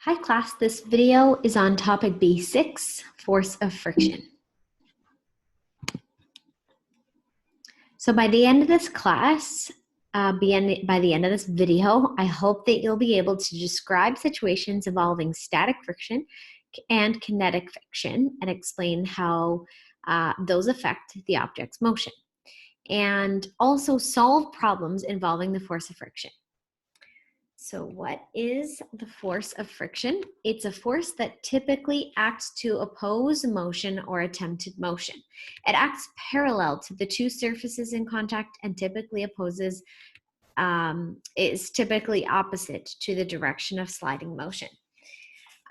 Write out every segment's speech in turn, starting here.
Hi class, this video is on topic B6, force of friction. So by the end of this class, by the end of this video, I hope that you'll be able to describe situations involving static friction and kinetic friction and explain how those affect the object's motion, and also solve problems involving the force of friction. So what is the force of friction? It's a force that typically acts to oppose motion or attempted motion. It acts parallel to the two surfaces in contact and typically is typically opposite to the direction of sliding motion.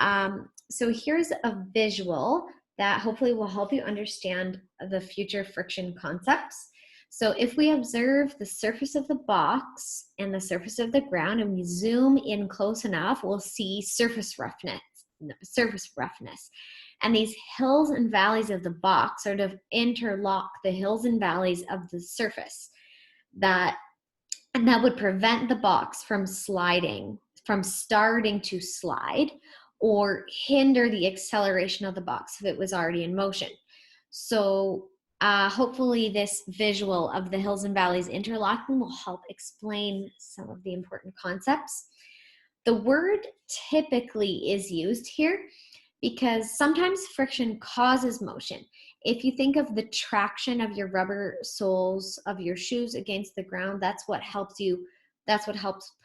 So here's a visual that hopefully will help you understand the future friction concepts. So if we observe the surface of the box and the surface of the ground and we zoom in close enough, we'll see surface roughness. And these hills and valleys of the box sort of interlock the hills and valleys of the surface. And that would prevent the box from starting to slide or hinder the acceleration of the box if it was already in motion. So hopefully this visual of the hills and valleys interlocking will help explain some of the important concepts. The word typically is used here because sometimes friction causes motion. If you think of the traction of your rubber soles of your shoes against the ground, that's what helps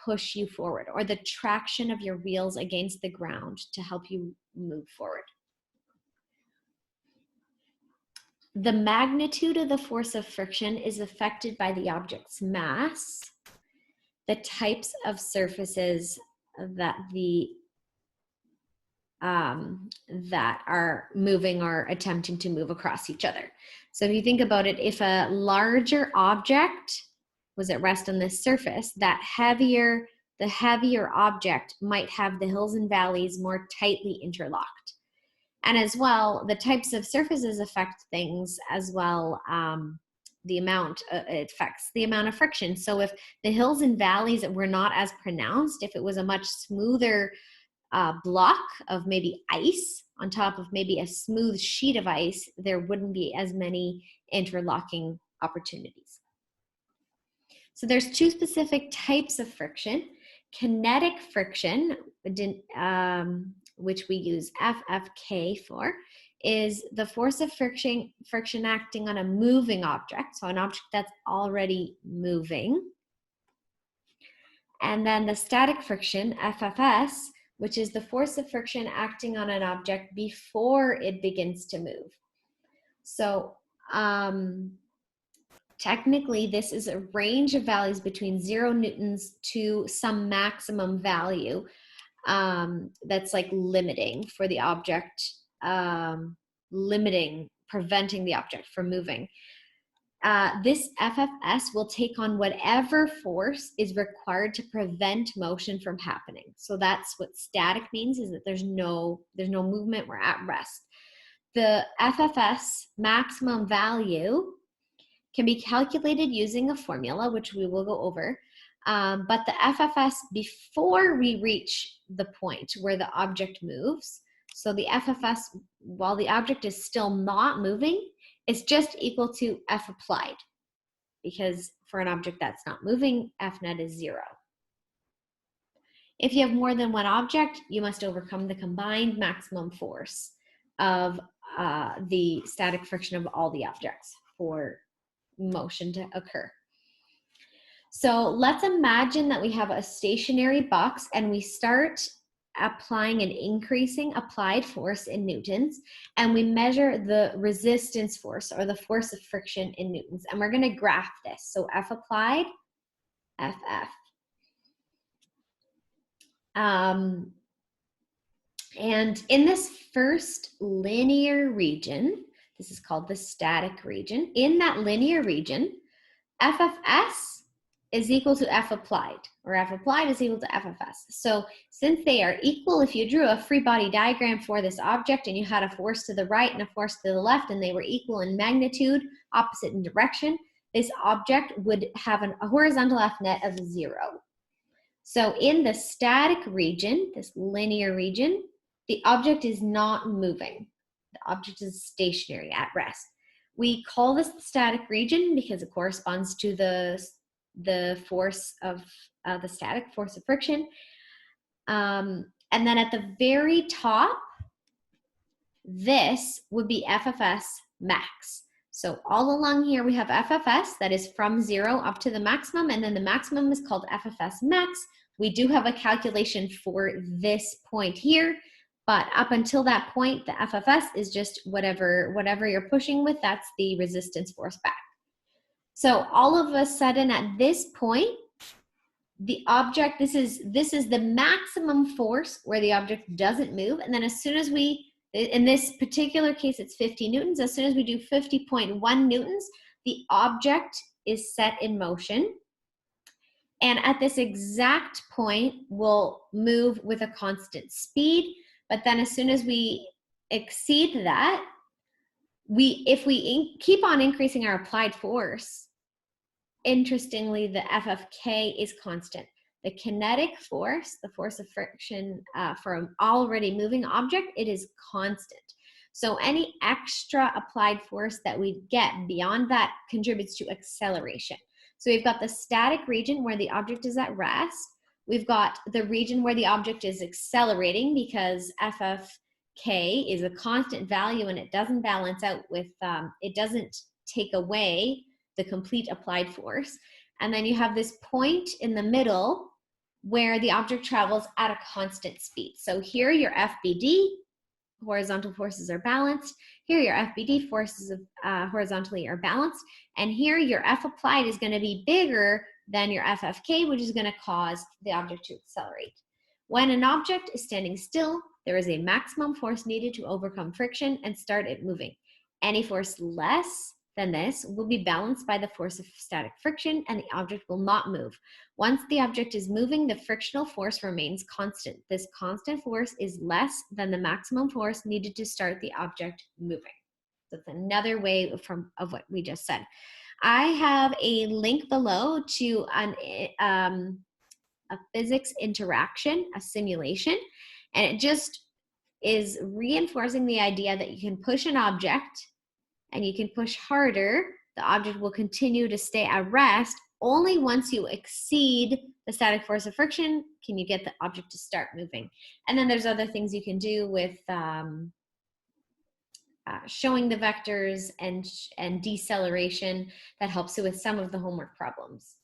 push you forward, or the traction of your wheels against the ground to help you move forward. The magnitude of the force of friction is affected by the object's mass, the types of surfaces that are moving or attempting to move across each other. So if you think about it, if a larger object was at rest on this surface, the heavier object might have the hills and valleys more tightly interlocked. And as well, the types of surfaces affect things as well. It affects the amount of friction. So if the hills and valleys were not as pronounced, if it was a much smoother block of maybe ice on top of maybe a smooth sheet of ice, there wouldn't be as many interlocking opportunities. So there's two specific types of friction. Kinetic friction, which we use FFK for, is the force of friction acting on a moving object, so an object that's already moving. And then the static friction, FFS, which is the force of friction acting on an object before it begins to move. So technically, this is a range of values between 0 newtons to some maximum value that's like limiting for the object, preventing the object from moving. This FFS will take on whatever force is required to prevent motion from happening. So that's what static means, is that there's no movement, we're at rest. The FFS maximum value can be calculated using a formula, which we will go over. But the FFS before we reach the point where the object moves, so the FFS while the object is still not moving, is just equal to F applied, because for an object that's not moving, F net is 0. If you have more than one object, you must overcome the combined maximum force of the static friction of all the objects for motion to occur. So let's imagine that we have a stationary box and we start applying an increasing applied force in newtons, and we measure the resistance force, or the force of friction, in newtons, and we're going to graph this. So F applied, FF. And in this first linear region, this is called the static region. In that linear region, FFS is equal to F applied, or F applied is equal to FFS. So since they are equal, if you drew a free body diagram for this object and you had a force to the right and a force to the left, and they were equal in magnitude, opposite in direction, this object would have a horizontal F net of 0. So in the static region, this linear region, the object is not moving. The object is stationary at rest. We call this the static region because it corresponds to the force of the static force of friction. And then at the very top, this would be FFS max. So all along here we have FFS, that is from 0 up to the maximum, and then the maximum is called FFS max. We do have a calculation for this point here, but up until that point, the FFS is just whatever you're pushing with, that's the resistance force back. So all of a sudden at this point, the object, this is the maximum force where the object doesn't move, and then as soon as we, in this particular case, it's 50 newtons. As soon as we do 50.1 newtons, the object is set in motion. And at this exact point, we'll move with a constant speed. But then as soon as we exceed that, if we keep on increasing our applied force, interestingly, the FFK is constant. The kinetic force, the force of friction for an already moving object, it is constant. So any extra applied force that we get beyond that contributes to acceleration. So we've got the static region where the object is at rest. We've got the region where the object is accelerating because FFK is a constant value and it doesn't balance out with, it doesn't take away the complete applied force. And then you have this point in the middle where the object travels at a constant speed. So here your FBD, horizontal forces are balanced. Here your FBD, forces horizontally are balanced. And here your F applied is going to be bigger than your FFK, which is going to cause the object to accelerate. When an object is standing still, there is a maximum force needed to overcome friction and start it moving. Any force less than this will be balanced by the force of static friction and the object will not move. Once the object is moving, the frictional force remains constant. This constant force is less than the maximum force needed to start the object moving. That's another way of what we just said. I have a link below to a physics interaction, a simulation, and it just is reinforcing the idea that you can push an object and you can push harder, the object will continue to stay at rest. Only once you exceed the static force of friction can you get the object to start moving. And then there's other things you can do with showing the vectors and deceleration that helps you with some of the homework problems.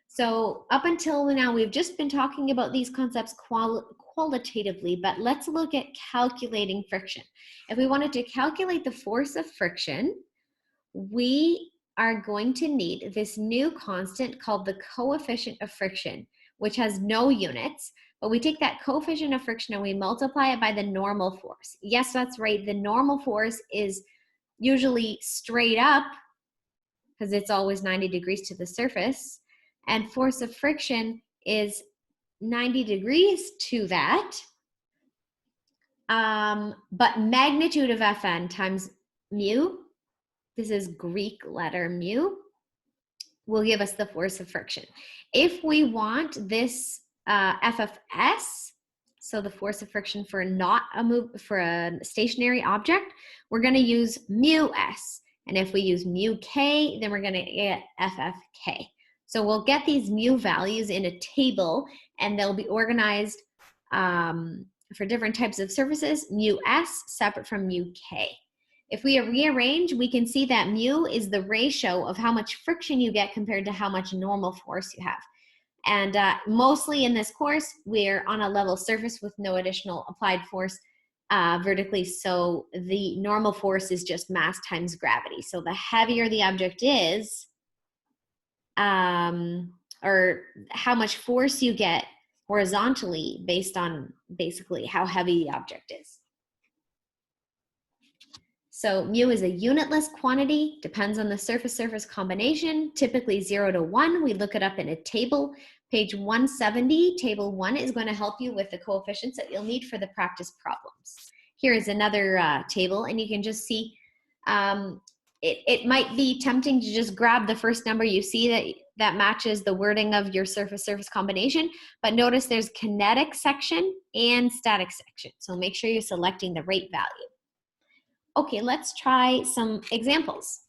So up until now, we've just been talking about these concepts qualitatively, but let's look at calculating friction. If we wanted to calculate the force of friction, we are going to need this new constant called the coefficient of friction, which has no units, but we take that coefficient of friction and we multiply it by the normal force. Yes, that's right. The normal force is usually straight up because it's always 90 degrees to the surface, and force of friction is 90 degrees to that, but magnitude of Fn times mu, this is Greek letter mu, will give us the force of friction. If we want this FFS, so the force of friction for for a stationary object, we're going to use mu s, and if we use mu k, then we're going to get FFK. So we'll get these mu values in a table, and they'll be organized for different types of surfaces, mu s separate from mu k. If we rearrange, we can see that mu is the ratio of how much friction you get compared to how much normal force you have. And mostly in this course, we're on a level surface with no additional applied force vertically. So the normal force is just mass times gravity. So the heavier the object is, or how much force you get horizontally based on basically how heavy the object is. So mu is a unitless quantity, depends on the surface-surface combination, typically 0 to 1. We look it up in a table. Page 170, table 1 is going to help you with the coefficients that you'll need for the practice problems. Here is another table, and you can just see it might be tempting to just grab the first number you see that matches the wording of your surface-surface combination, but notice there's kinetic section and static section. So make sure you're selecting the right value. Okay, let's try some examples.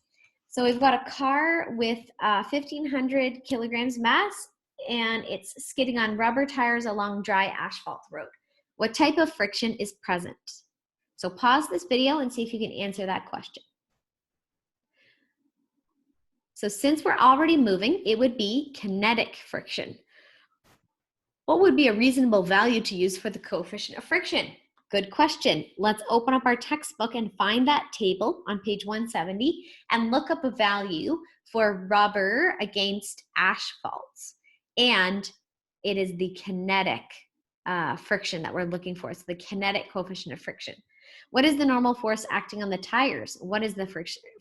So we've got a car with 1,500 kilograms mass, and it's skidding on rubber tires along dry asphalt road. What type of friction is present? So pause this video and see if you can answer that question. So since we're already moving, it would be kinetic friction. What would be a reasonable value to use for the coefficient of friction? Good question. Let's open up our textbook and find that table on page 170 and look up a value for rubber against asphalt. And it is the kinetic friction that we're looking for. It's the kinetic coefficient of friction. What is the normal force acting on the tires? What is the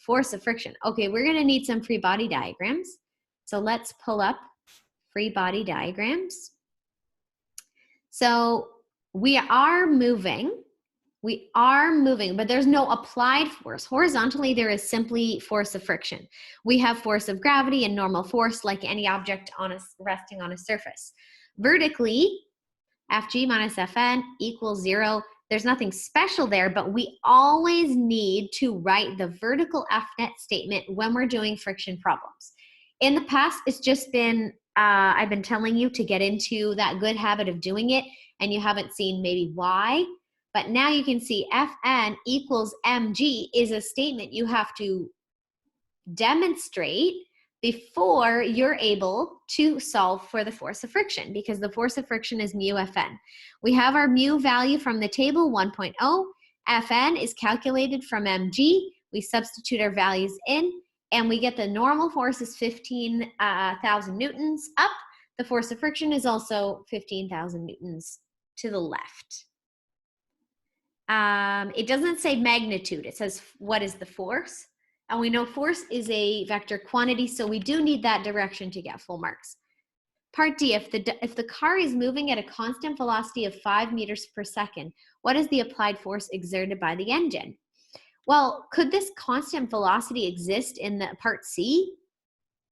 force of friction? Okay, we're going to need some free body diagrams. So let's pull up free body diagrams. So we are moving, but there's no applied force. Horizontally, there is simply force of friction. We have force of gravity and normal force like any object resting on a surface. Vertically, Fg minus Fn equals 0. There's nothing special there, but we always need to write the vertical Fnet statement when we're doing friction problems. In the past, it's just been, I've been telling you to get into that good habit of doing it, and you haven't seen maybe why. But now you can see Fn equals mg is a statement you have to demonstrate before you're able to solve for the force of friction, because the force of friction is mu Fn. We have our mu value from the table, 1.0. Fn is calculated from mg. We substitute our values in, and we get the normal force is 15,000 newtons up. The force of friction is also 15,000 newtons to the left. It doesn't say magnitude. It says what is the force. And we know force is a vector quantity, so we do need that direction to get full marks. Part D, if the car is moving at a constant velocity of 5 meters per second, what is the applied force exerted by the engine? Well, could this constant velocity exist in the part C?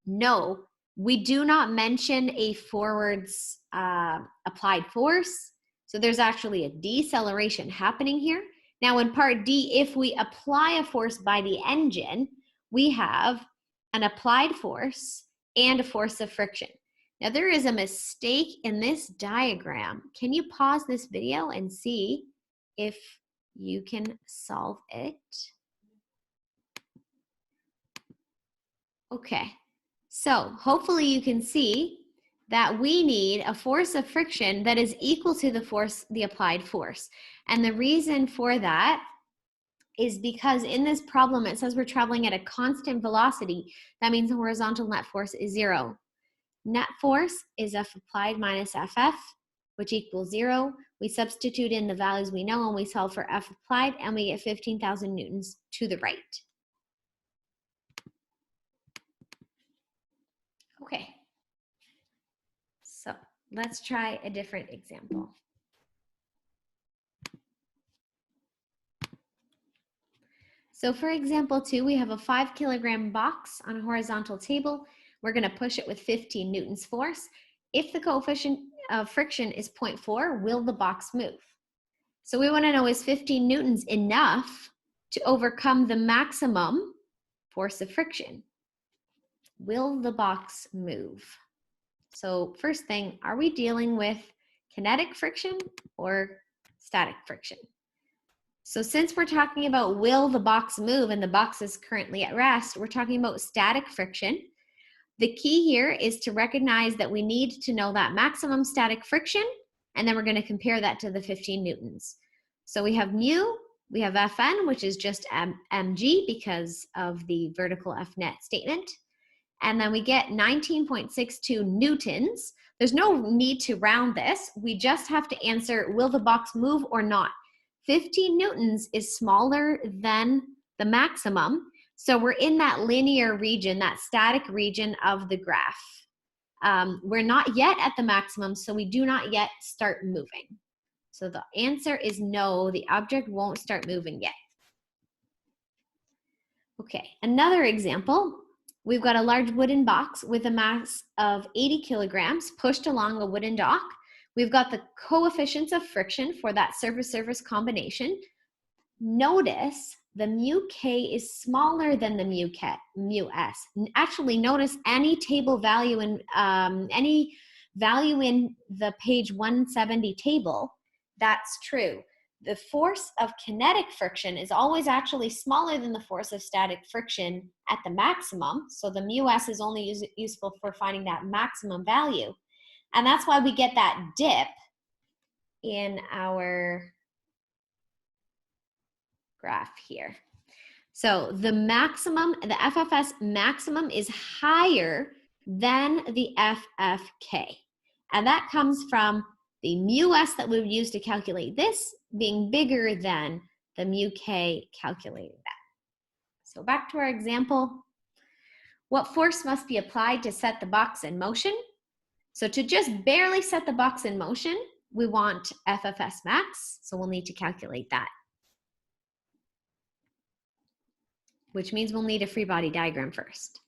No, we do not mention a forwards applied force. So there's actually a deceleration happening here. Now in part D, if we apply a force by the engine, we have an applied force and a force of friction. Now there is a mistake in this diagram. Can you pause this video and see if you can solve it? Okay, so hopefully you can see that we need a force of friction that is equal to the applied force. And the reason for that is because in this problem, it says we're traveling at a constant velocity. That means the horizontal net force is 0. Net force is F applied minus FF, which equals 0. We substitute in the values we know and we solve for F applied, and we get 15,000 newtons to the right. Okay. So let's try a different example. So for example 2, we have a 5 kilogram box on a horizontal table. We're going to push it with 15 newtons force. If the coefficient of friction is 0.4, will the box move? So we want to know, is 15 newtons enough to overcome the maximum force of friction? Will the box move? So first thing, are we dealing with kinetic friction or static friction? So since we're talking about will the box move and the box is currently at rest, we're talking about static friction. The key here is to recognize that we need to know that maximum static friction, and then we're going to compare that to the 15 newtons. So we have mu, we have Fn, which is just mg because of the vertical Fnet statement. And then we get 19.62 newtons. There's no need to round this. We just have to answer, will the box move or not? 15 newtons is smaller than the maximum. So we're in that linear region, that static region of the graph. We're not yet at the maximum, so we do not yet start moving. So the answer is no, the object won't start moving yet. Okay, another example. We've got a large wooden box with a mass of 80 kilograms pushed along a wooden dock. We've got the coefficients of friction for that surface-surface combination. Notice the mu k is smaller than the mu s. Actually, notice any table value in any value in the page 170 table, that's true. The force of kinetic friction is always actually smaller than the force of static friction at the maximum. So the mu s is only useful for finding that maximum value. And that's why we get that dip in our graph here. So the maximum, the FFS maximum is higher than the FFK. And that comes from the mu s that we would use to calculate this being bigger than the mu k calculating that. So back to our example. What force must be applied to set the box in motion? So to just barely set the box in motion, we want FFS max, so we'll need to calculate that. Which means we'll need a free body diagram first.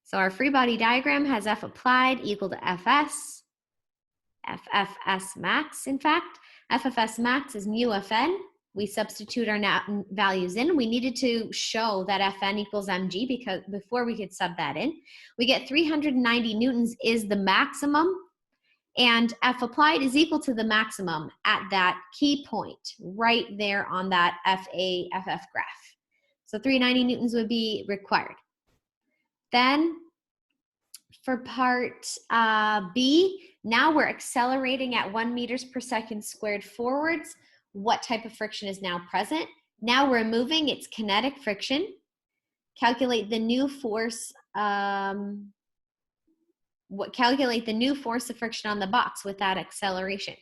So our free body diagram has F applied equal to Fs, FFS max, in fact. FFS max is mu Fn. We substitute our values in. We needed to show that Fn equals mg because before we could sub that in. We get 390 newtons is the maximum, and F applied is equal to the maximum at that key point right there on that FA-FF graph. So 390 newtons would be required. Then for part B, now we're accelerating at 1 meters per second squared forwards. What type of friction is now present? Now we're moving, it's kinetic friction. Calculate the new force, calculate the new force of friction on the box with that acceleration.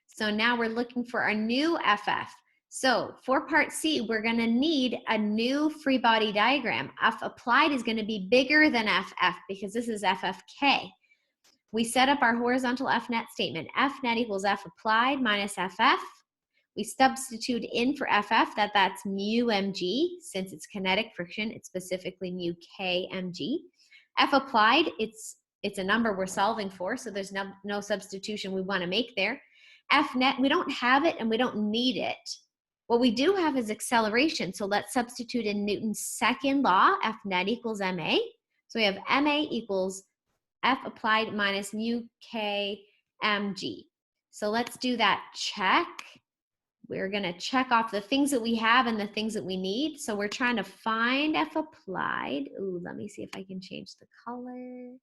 So now we're looking for our new FF. So for part C, we're gonna need a new free body diagram. F applied is gonna be bigger than FF because this is FFK. We set up our horizontal F net statement. F net equals F applied minus FF. We substitute in for FF that's mu mg. Since it's kinetic friction, it's specifically mu k mg. F applied, it's a number we're solving for, so there's no substitution we wanna make there. F net, we don't have it and we don't need it. What we do have is acceleration, so let's substitute in Newton's second law, F net equals ma. So we have ma equals F applied minus mu k mg. So let's do that check. We're gonna check off the things that we have and the things that we need. So we're trying to find F applied. Ooh, let me see if I can change the color.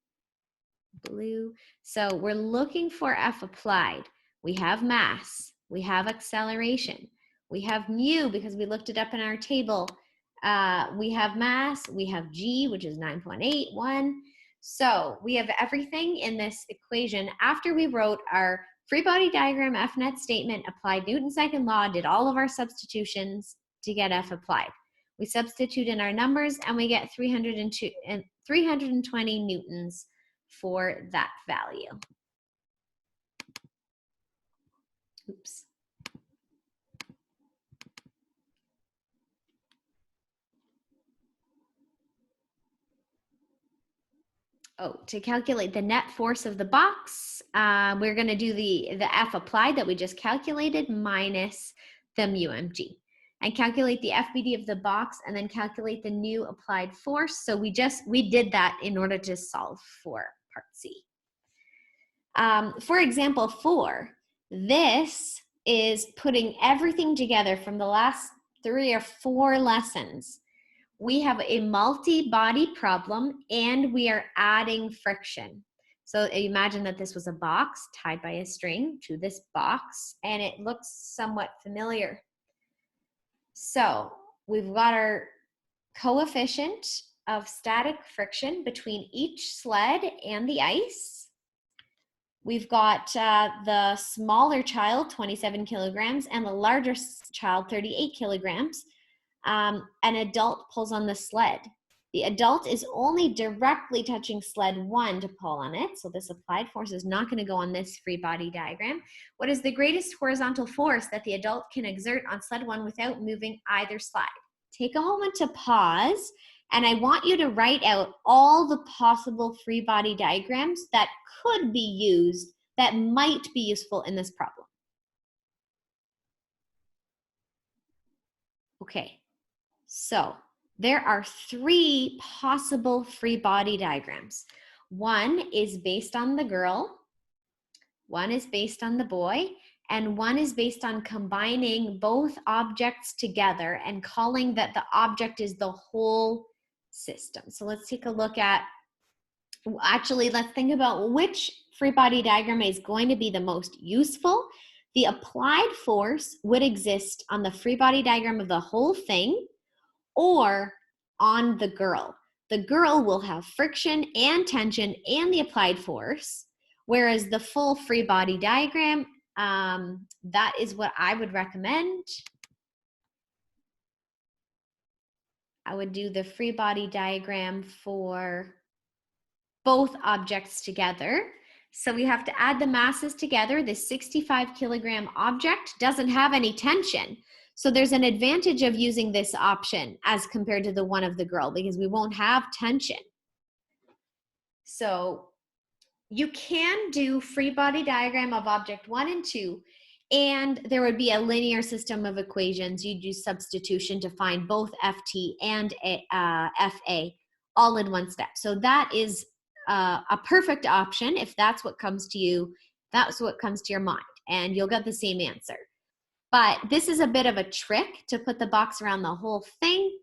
Blue. So we're looking for F applied. We have mass, we have acceleration. We have mu because we looked it up in our table. We have mass, we have g, which is 9.81. So we have everything in this equation after we wrote our free body diagram, F net statement, applied Newton's second law, did all of our substitutions to get F applied. We substitute in our numbers and we get 320 newtons for that value. Oops. Oh, to calculate the net force of the box, we're going to do the F applied that we just calculated minus the mu mg, and calculate the FBD of the box, and then calculate the new applied force. So we did that in order to solve for part C. For example 4, this is putting everything together from the last 3 or 4 lessons. We have a multi-body problem and we are adding friction. So imagine that this was a box tied by a string to this box, and it looks somewhat familiar. So we've got our coefficient of static friction between each sled and the ice. We've got the smaller child, 27 kilograms, and the larger child, 38 kilograms. An adult pulls on the sled. The adult is only directly touching sled 1 to pull on it, so this applied force is not going to go on this free body diagram. What is the greatest horizontal force that the adult can exert on sled 1 without moving either slide? Take a moment to pause And I want you to write out all the possible free body diagrams that could be used, that might be useful in this problem. Okay, so there are 3 possible free body diagrams. One is based on the girl, one is based on the boy, and one is based on combining both objects together and calling that the object is the whole system. So let's take a look at, actually, let's think about which free body diagram is going to be the most useful. The applied force would exist on the free body diagram of the whole thing or on the girl. The girl will have friction and tension and the applied force, whereas the full free body diagram, that is what I would recommend. I would do the free body diagram for both objects together. So we have to add the masses together. This 65 kilogram object doesn't have any tension. So there's an advantage of using this option as compared to the one of the girl, because we won't have tension. So you can do free body diagram of object 1 and 2, and there would be a linear system of equations. You'd use substitution to find both FT and FA all in one step. So that is a perfect option. If that's what comes to you, that's what comes to your mind, and you'll get the same answer. But this is a bit of a trick to put the box around the whole thing.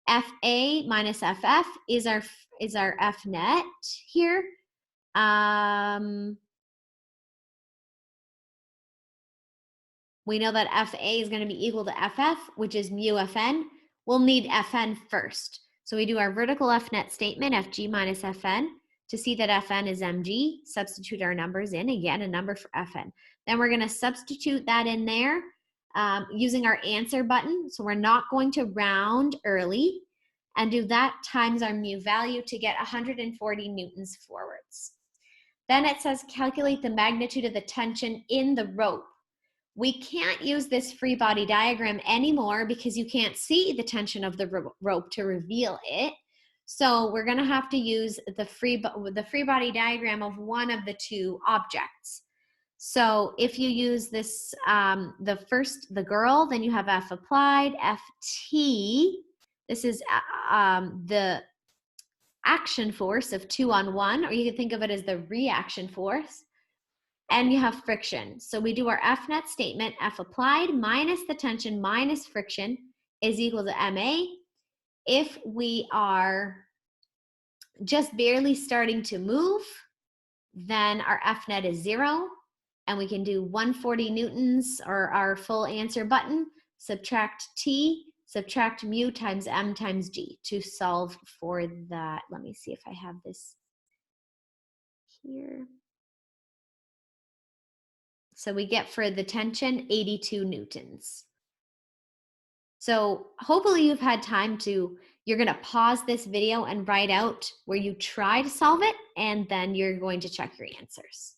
FA minus FF is our F net here. We know that FA is going to be equal to FF, which is mu Fn. We'll need Fn first. So we do our vertical F net statement, Fg minus Fn. To see that Fn is mg, substitute our numbers in, again, a number for Fn. Then we're going to substitute that in there using our answer button. So we're not going to round early, and do that times our mu value to get 140 newtons forwards. Then it says calculate the magnitude of the tension in the rope. We can't use this free body diagram anymore because you can't see the tension of the rope to reveal it. So we're going to have to use the free body diagram of one of the 2 objects. So if you use this, the girl, then you have F applied, FT. This is the action force of 2 on 1, or you can think of it as the reaction force. And you have friction. So we do our F net statement, F applied minus the tension minus friction is equal to MA. If we are just barely starting to move, then our F net is 0, and we can do 140 newtons, or our full answer button, subtract T, subtract mu times M times G to solve for that. Let me see if I have this here. So we get for the tension 82 newtons. So hopefully you've had time to, you're going to pause this video and write out where you try to solve it, and then you're going to check your answers.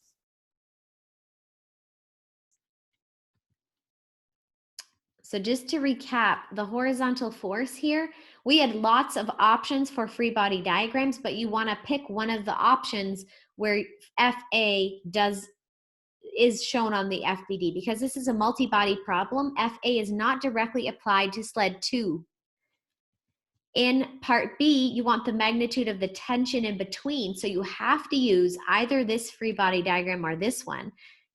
So just to recap, the horizontal force here, we had lots of options for free body diagrams, but you want to pick one of the options where FA is shown on the FBD. Because this is a multi-body problem, FA is not directly applied to sled 2. In part B, you want the magnitude of the tension in between, so you have to use either this free body diagram or this one.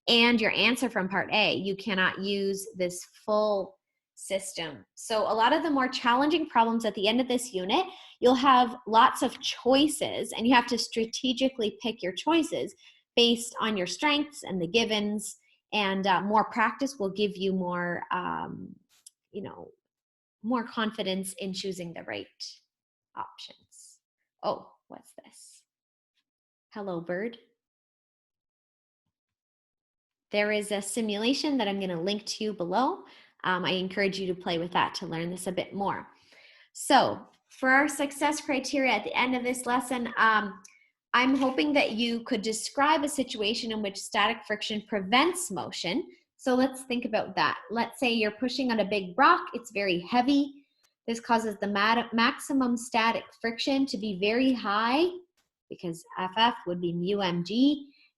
And your answer from part A, you cannot use this full system. So a lot of the more challenging problems at the end of this unit, you'll have lots of choices, and you have to strategically pick your choices based on your strengths and the givens, and more practice will give you more, more confidence in choosing the right options. Oh, what's this? Hello, bird. There is a simulation that I'm going to link to you below. I encourage you to play with that to learn this a bit more. So for our success criteria at the end of this lesson, I'm hoping that you could describe a situation in which static friction prevents motion. So let's think about that. Let's say you're pushing on a big rock, it's very heavy. This causes the maximum static friction to be very high because FF would be mu mg,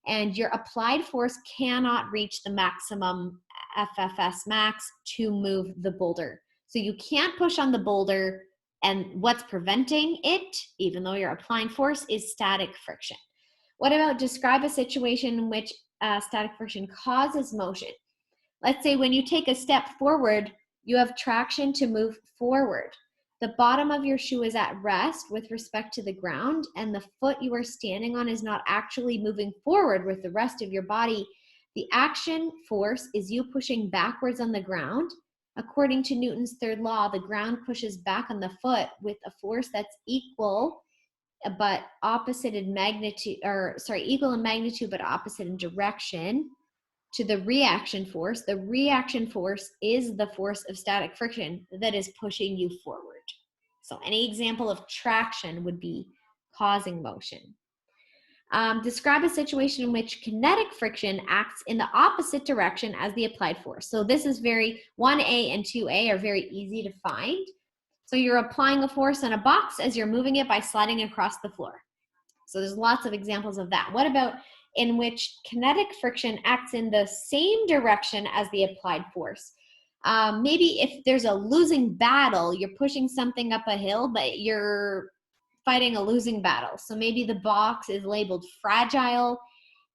and your applied force cannot reach the maximum FFS max to move the boulder. So you can't push on the boulder, and what's preventing it, even though you're applying force, is static friction. What about describe a situation in which static friction causes motion? Let's say when you take a step forward, you have traction to move forward. The bottom of your shoe is at rest with respect to the ground, and the foot you are standing on is not actually moving forward with the rest of your body. The action force is you pushing backwards on the ground. According to Newton's third law, the ground pushes back on the foot with a force that's equal but opposite in magnitude, equal in magnitude but opposite in direction to the reaction force. The reaction force is the force of static friction that is pushing you forward. So any example of traction would be causing motion. Describe a situation in which kinetic friction acts in the opposite direction as the applied force. So this is 1A and 2A are very easy to find. So you're applying a force on a box as you're moving it by sliding across the floor. So there's lots of examples of that. What about in which kinetic friction acts in the same direction as the applied force? Maybe if there's a losing battle, you're pushing something up a hill, but you're fighting a losing battle. So maybe the box is labeled fragile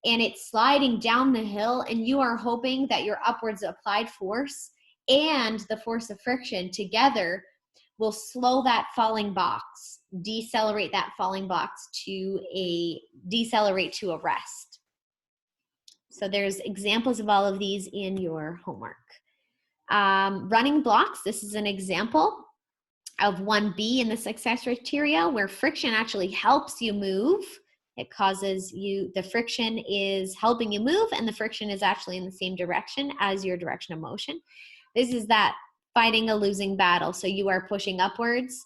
and it's sliding down the hill, and you are hoping that your upwards applied force and the force of friction together will slow that falling box, decelerate that falling box to a rest. So there's examples of all of these in your homework. Running blocks, this is an example of 1B in the success criteria where friction actually helps you move. It causes you, the friction is helping you move, and the friction is actually in the same direction as your direction of motion. This is that fighting a losing battle. So you are pushing upwards.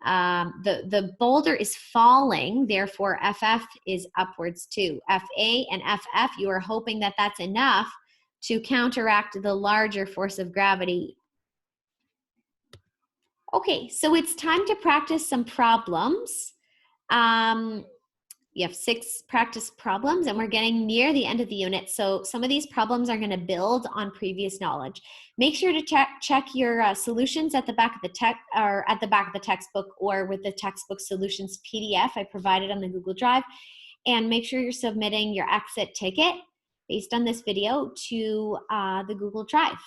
The boulder is falling, therefore FF is upwards too. FA and FF, you are hoping that that's enough to counteract the larger force of gravity. Okay, so it's time to practice some problems. You have 6 practice problems, and we're getting near the end of the unit. So some of these problems are going to build on previous knowledge. Make sure to check your solutions at the back of the textbook, or with the textbook solutions PDF I provided on the Google Drive. And make sure you're submitting your exit ticket based on this video to the Google Drive.